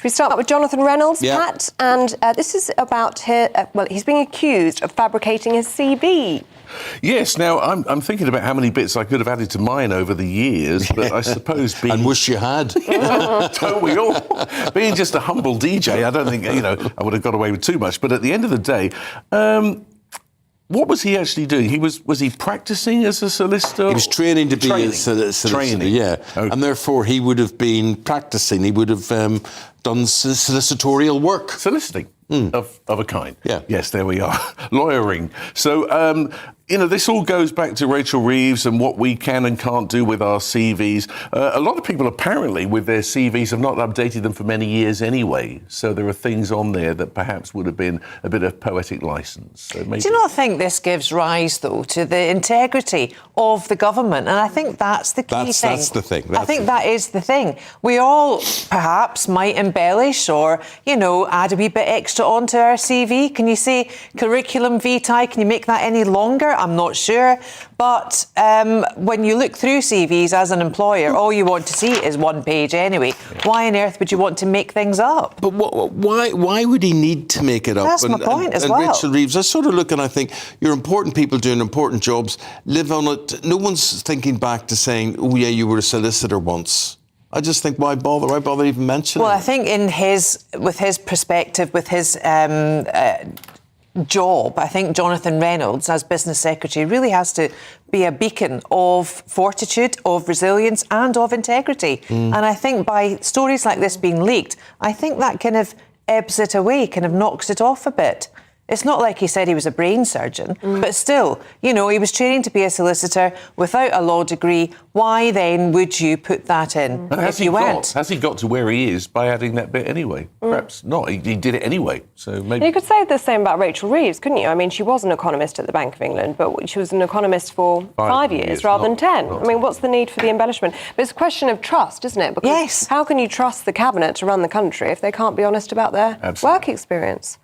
We start with Jonathan Reynolds, Yeah. Pat, and this is about he's being accused of fabricating his CV. Yes, now I'm thinking about how many bits I could have added to mine over the years, but I suppose being... And wish you had. Don't we all? Being just a humble DJ, I don't think, I would have got away with too much. But at the end of the day, what was he actually doing? Was he practising as a solicitor? He was training to be a solicitor, Training. yeah. Okay. And therefore he would have been practising. He would have done solicitorial work. Soliciting. Of a kind. Yeah. Yes, there we are. Lawyering. So, this all goes back to Rachel Reeves and what we can and can't do with our CVs. A lot of people apparently with their CVs have not updated them for many years anyway. So there are things on there that perhaps would have been a bit of poetic licence. So maybe... Do you not think this gives rise, though, to the integrity of the government? And I think that's the key thing. That's the thing. I think that is the thing. We all perhaps might embellish or, add a wee bit extra onto our CV. Can you say curriculum vitae? Can you make that any longer? I'm not sure. But when you look through CVs as an employer, all you want to see is one page anyway. Why on earth would you want to make things up? But why would he need to make it up? That's my point as well. And Rachel Reeves, I sort of look and I think, you're important people doing important jobs, live on it. No one's thinking back to saying, oh yeah, you were a solicitor once. I just think, why bother? Why bother even mentioning it? Well, I think with his perspective, with his job, I think Jonathan Reynolds, as Business Secretary, really has to be a beacon of fortitude, of resilience and of integrity. And I think by stories like this being leaked, I think that kind of ebbs it away, kind of knocks it off a bit. It's not like he said he was a brain surgeon, but still, he was training to be a solicitor without a law degree. Why then would you put that in if you weren't? Has he got to where he is by adding that bit anyway? Perhaps not. He did it anyway, so maybe... You could say the same about Rachel Reeves, couldn't you? I mean, she was an economist at the Bank of England, but she was an economist for 5 years rather than 10. I mean, what's the need for the embellishment? But it's a question of trust, isn't it? Because yes. How can you trust the Cabinet to run the country if they can't be honest about their work experience?